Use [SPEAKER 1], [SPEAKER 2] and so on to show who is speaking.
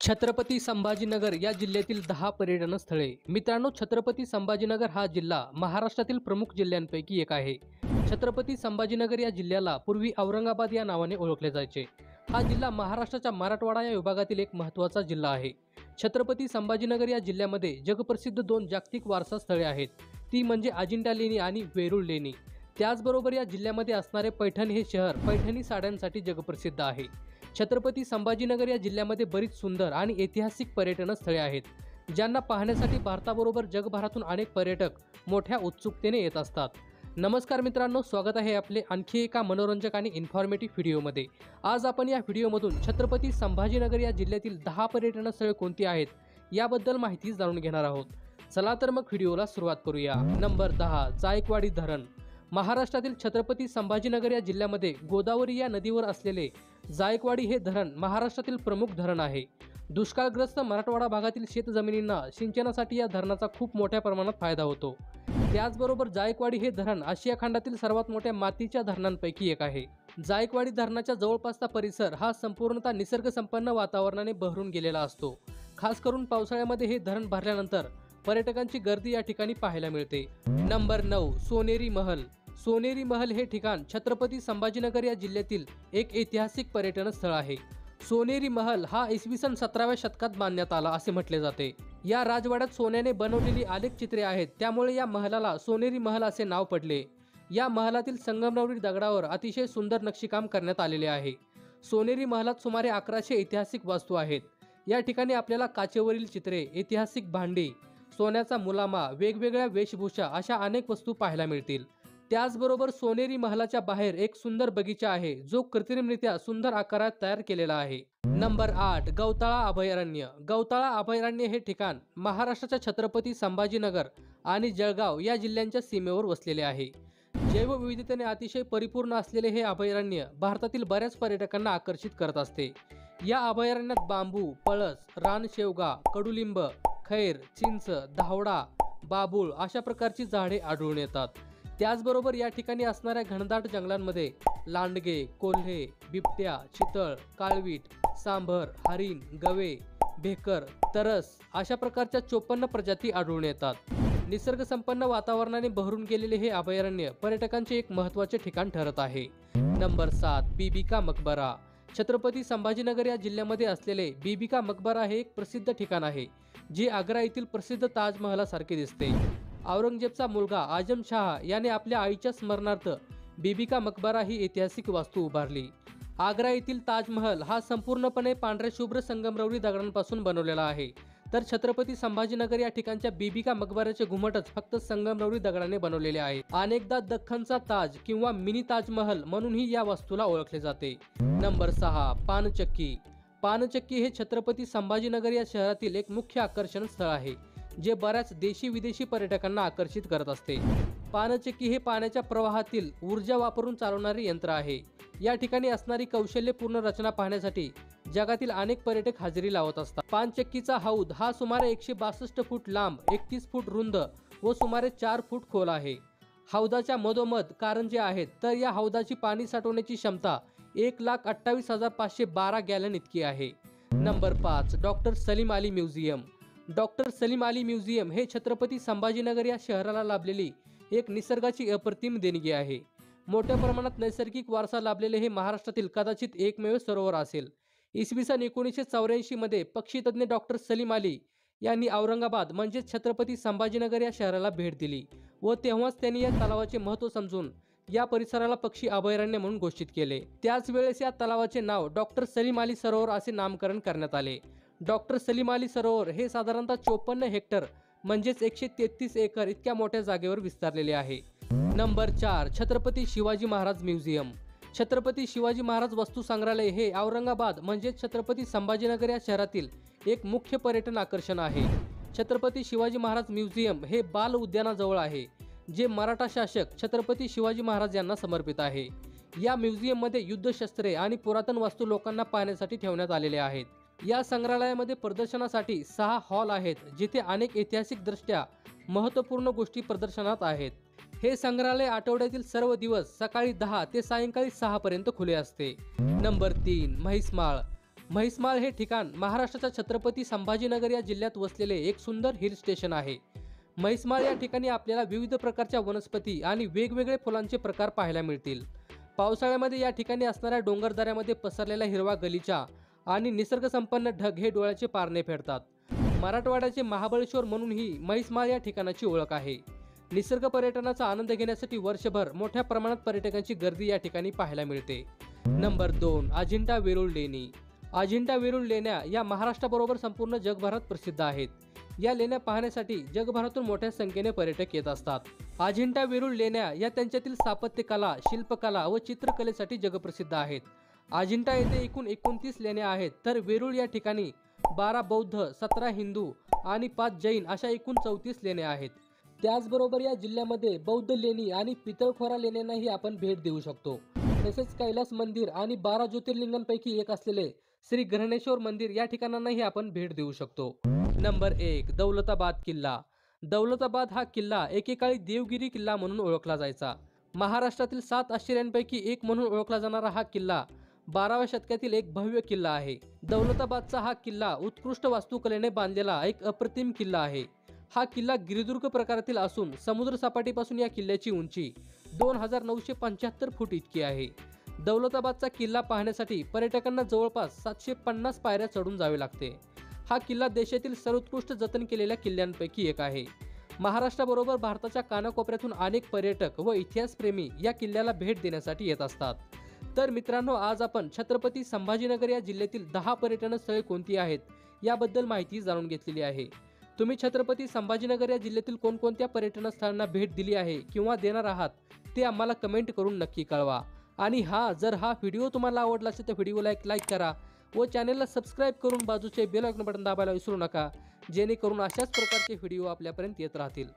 [SPEAKER 1] छत्रपती संभाजीनगर या जिल्ह्यातील 10 पर्यटन स्थळे। मित्रांनो, छत्रपती संभाजीनगर हा जिल्हा महाराष्ट्रातील प्रमुख जिल्ह्यांपैकी एक आहे। छत्रपती संभाजीनगर या जिल्ह्याला पूर्वी औरंगाबाद या नावाने ओळखले जायचे। हा जिल्हा महाराष्ट्राच्या मराठवाडा या विभागातील एक महत्त्वाचा जिल्हा आहे। छत्रपती संभाजीनगर या जिल्ह्यामध्ये जगप्रसिद्ध 2 जागतिक वारसा स्थळे आहेत, ती म्हणजे अजिंठा लेणी आणि वेरूळ लेणी। त्याचबरोबर या जिल्ह्यामध्ये असणारे पैठण हे शहर पैठणी साड्यांसाठी जगप्रसिद्ध आहे। छत्रपती संभाजीनगर या जिल्ह्यामध्ये बरीच सुंदर आणि ऐतिहासिक पर्यटन स्थळे आहेत, ज्यांना पाहण्यासाठी भारताबरोबर जगभरातून अनेक पर्यटक मोठ्या उत्सुकतेने येत असतात। नमस्कार मित्रांनो, स्वागत आहे आपले आणखी एका मनोरंजक आणि इन्फॉर्मेटिव्ह व्हिडिओमध्ये। आज आपण या व्हिडिओमधून छत्रपती संभाजीनगर या जिल्ह्यातील 10 पर्यटन स्थळे कोणती आहेत याबद्दल माहिती जाणून घेणार आहोत। चला तर मग व्हिडिओला सुरुवात करूया। नंबर 10, जायकवाडी धरण। महाराष्ट्रातील छत्रपती संभाजीनगर या जिल्ह्यामध्ये गोदावरी या नदीवर असलेले जायकवाडी हे धरण महाराष्ट्रातील प्रमुख धरण आहे। दुष्काळग्रस्त मराठवाडा भागातील शेतजमिनींना सिंचनासाठी या धरणाचा खूप मोठ्या प्रमाणात फायदा होतो। त्याचबरोबर जायकवाडी हे धरण आशिया खंडातील सर्वात मोठ्या मातीच्या धरणांपैकी एक आहे। जायकवाडी धरणाच्या जवळपासचा परिसर हा संपूर्णतः निसर्गसंपन्न वातावरणाने बहरून गेलेला असतो। खास करून पावसाळ्यामध्ये हे धरण भरल्यानंतर पर्यटकांची गर्दी या ठिकाणी पाहायला मिळते। नंबर 9, सोनेरी महल। सोनेरी महल हे ठिकाण छत्रपती संभाजीनगर या जिल्ह्यातील एक ऐतिहासिक पर्यटन स्थळ आहे। सोनेरी महल हा इसवी सन 17व्या शतकात बांधण्यात आला असे म्हटले जाते। या राजवाड्यात सोन्याने बनवलेली अनेक चित्रे आहेत, त्यामुळे या महलाला सोनेरी महल असे नाव पडले। या महलातील संगमरवरी दगडावर अतिशय सुंदर नक्षीकाम करण्यात आलेले आहे। सोनेरी महलात सुमारे 1100 ऐतिहासिक वास्तू आहेत। या ठिकाणी आपल्याला काचेवरील चित्रे, ऐतिहासिक भांडी, सोन्याचा मुलामा, वेगवेगळ्या वेशभूषा अशा अनेक वस्तू पाहायला मिळतील। त्याचबरोबर सोनेरी महलाच्या बाहेर एक सुंदर बगीचा आहे, जो कृत्रिमरित्या सुंदर आकारात तयार केलेला आहे। नंबर 8, गौताळा अभयारण्य। गौताळा अभयारण्य हे ठिकाण महाराष्ट्राच्या छत्रपती संभाजीनगर आणि जळगाव या जिल्ह्यांच्या सीमेवर वसलेले आहे। जैवविविधतेने अतिशय परिपूर्ण असलेले हे अभयारण्य भारतातील बऱ्याच पर्यटकांना आकर्षित करत असते। या अभयारण्यात बांबू, पळस, रानशेवगा, कडुलिंब, खैर, चिंच, धावडा, बाबूळ अशा प्रकारची झाडे आढळून येतात। त्याचबरोबर या ठिकाणी असणाऱ्या घनदाट जंगलांमध्ये लांडगे, कोल्हे, बिबट्या, चितळ, काळवीट, सांभर, हरिण, गवे, भेकर, तरस अशा प्रकारच्या 54 प्रजाती आढळून येतात। निसर्गसंपन्न वातावरणाने बहरून गेलेले हे अभयारण्य पर्यटकांचे एक महत्त्वाचे ठिकाण ठरत आहे। नंबर 7, बीबी का मकबरा। छत्रपती संभाजीनगर या जिल्ह्यामध्ये असलेले बीबी का मकबरा हे एक प्रसिद्ध ठिकाण आहे, जे आग्रा येथील प्रसिद्ध ताजमहलासारखे दिसते। औरंगजेबचा मुलगा आजम शाह याने आपल्या आईच्या स्मरणार्थ बीबी का मकबरा ही ऐतिहासिक वास्तू उभारली। आग्रा येथील ताजमहल हा संपूर्णपणे पांढऱ्या शुभ्र संगमरवरी दगडांपासून बनवलेला आहे, तर छत्रपती संभाजीनगर या ठिकाणच्या बीबी का मकबऱ्याचे घुमटच फक्त संगमरवरी दगडाने बनवलेले आहे। अनेकदा दख्खनचा ताज किंवा मिनी ताजमहल म्हणूनही या वास्तूला ओळखले जाते। नंबर 6, पानचक्की। पानचक्की हे छत्रपती संभाजीनगर या शहरातील एक मुख्य आकर्षण स्थळ आहे, जे बऱ्याच देशी विदेशी पर्यटकांना आकर्षित करत असते। पानचक्की हे पाण्याच्या प्रवाहातील ऊर्जा वापरून चालवणारे यंत्र आहे। या ठिकाणी असणारी कौशल्यपूर्ण रचना पाहण्यासाठी जगातील अनेक पर्यटक हजेरी लावत असतात। पानचक्कीचा हौद हा सुमारे 162 फूट लांब, 31 फूट रुंद व सुमारे 4 फूट खोल आहे। हौदाच्या मधोमध कारंजे आहेत, तर या हौदाची पाणी साठवण्याची क्षमता 1,28,512 गॅलन इतकी आहे। Number 5, doctor Salim Ali museum. Doctor Salim Ali museum हे छत्रपती संभाजीनगर या शहराला लाभलेली एक निसर्गाची अप्रतिम देणगी आहे। मोठ्या प्रमाणात नैसर्गिक वारसा लाभलेले हे महाराष्ट्रातील कदाचित एकमेव सरोवर असेल। इसवी सन 1984 मध्ये पक्षीतज्ञ डॉक्टर सलीम अली यांनी औरंगाबाद म्हणजेच छत्रपती संभाजीनगर या शहराला भेट दिली व तेव्हाच त्यांनी या तलावाचे महत्त्व समजून या परिसराला पक्षी अभयारण्य म्हणून घोषित केले। त्याच वेळेस या तलावाचे नाव डॉक्टर सलीम अली सरोवर असे नामकरण करण्यात आले। डॉक्टर सलीम अली सरोवर हे साधारणतः 54 हेक्टर म्हणजेच 133 एकर इतक्या मोठ्या जागेवर विस्तारलेले आहे। Number 4, Chhatrapati Shivaji Maharaj museum. छत्रपती शिवाजी महाराज वस्तू संग्रहालय हे औरंगाबाद म्हणजेच छत्रपती संभाजीनगर या शहरातील एक मुख्य पर्यटन आकर्षण आहे। छत्रपती शिवाजी महाराज म्युझियम हे बाल उद्यानाजवळ आहे, जे मराठा शासक छत्रपती शिवाजी महाराज यांना समर्पित आहे। या म्युझियममध्ये युद्धशस्त्रे आणि पुरातन वस्तू लोकांना पाहण्यासाठी ठेवण्यात आलेले आहेत। या संग्रहालयामध्ये प्रदर्शनासाठी 6 हॉल आहेत, जिथे अनेक ऐतिहासिक दृष्ट्या महत्त्वपूर्ण गोष्टी प्रदर्शनात आहेत। हे संग्रहालय आठवड्यातील सर्व दिवस सकाळी 10 ते सायंकाळी 6 पर्यंत खुले असते। नंबर 3, म्हैसमाळ। म्हैसमाळ हे ठिकाण महाराष्ट्राच्या छत्रपती संभाजीनगर या जिल्ह्यात वसलेले एक सुंदर हिल स्टेशन आहे। म्हैसमाळ या ठिकाणी आपल्याला विविध प्रकारच्या वनस्पती आणि वेगवेगळे फुलांचे प्रकार पाहायला मिळतील। पावसाळ्यामध्ये या ठिकाणी असणाऱ्या डोंगरदऱ्यामध्ये पसरलेला हिरवा गलिचा आणि निसर्गसंपन्न ढग हे डोळ्याचे पारणे फेडतात। मराठवाड्याचे महाबळेश्वर म्हणूनही म्हैसमाळ या ठिकाणाची ओळख आहे। निसर्ग पर्यटनाचा आनंद घेण्यासाठी वर्षभर मोठ्या प्रमाणात पर्यटकांची गर्दी या ठिकाणी पाहायला मिळते। नंबर 2, अजिंठा वेरूळ लेणी। अजिंठा वेरूळ लेण्या या महाराष्ट्राबरोबर संपूर्ण जगभरात प्रसिद्ध आहेत। या लेण्या पाहण्यासाठी जगभरातून मोठ्या संख्येने पर्यटक येत असतात। अजिंठा वेरूळ लेण्या या त्यांच्यातील स्थापत्यकला, शिल्पकला व चित्रकलेसाठी जगप्रसिद्ध आहेत। अजिंठा येथे एकूण 29 लेण्या आहेत, तर वेरूळ या ठिकाणी 12 बौद्ध, 17 हिंदू आणि 5 जैन अशा एकूण 34 लेण्या आहेत। त्याचबरोबर या जिल्ह्यामध्ये बौद्ध लेणी आणि पितळखोरा लेण्यांनाही आपण भेट देऊ शकतो। तसेच कैलास मंदिर आणि 12 ज्योतिर्लिंगांपैकी एक असलेले श्री ग्रहणेश्वर मंदिर या ठिकाणांनाही आपण भेट देऊ शकतो। नंबर 1, दौलताबाद किल्ला। दौलताबाद हा किल्ला एकेकाळी देवगिरी किल्ला म्हणून ओळखला जायचा। महाराष्ट्रातील 7 आश्चर्यांपैकी एक म्हणून ओळखला जाणारा हा किल्ला 12व्या शतकातील एक भव्य किल्ला आहे। दौलताबादचा हा किल्ला उत्कृष्ट वास्तुकलेने बांधलेला एक अप्रतिम किल्ला आहे। हा किल्ला गिरिदुर्ग प्रकारातील असून समुद्र सपाटीपासून या किल्ल्याची उंची 2975 फूट इतकी आहे। दौलताबादचा किल्ला पाहण्यासाठी पर्यटकांना जवळपास 750 पायऱ्या चढून जावे लागते। हा किल्ला देशातील सर्वोत्कृष्ट जतन केलेल्या किल्ल्यांपैकी एक आहे। महाराष्ट्राबरोबर भारताच्या कानाकोपऱ्यातून अनेक पर्यटक व इतिहासप्रेमी या किल्ल्याला भेट देण्यासाठी येत असतात। तर मित्रांनो, आज आपण छत्रपती संभाजीनगर या जिल्ह्यातील 10 पर्यटन स्थळे कोणती आहेत याबद्दल माहिती जाणून घेतलेली आहे। तुम्ही छत्रपती संभाजीनगर या जिल्ह्यातील कोणकोणत्या पर्यटन स्थळांना भेट दिली आहे किंवा देणार आहात ते आम्हाला कमेंट करून नक्की कळवा। आणि जर हा व्हिडिओ तुम्हाला आवडला असेल तर व्हिडिओला एक लाईक करा व चॅनलला सबस्क्राईब करून बाजूचे बेल आयकॉन बटन दाबायला विसरू नका, जेणेकरून अशाच प्रकारचे व्हिडिओ आपल्यापर्यंत येत राहतील।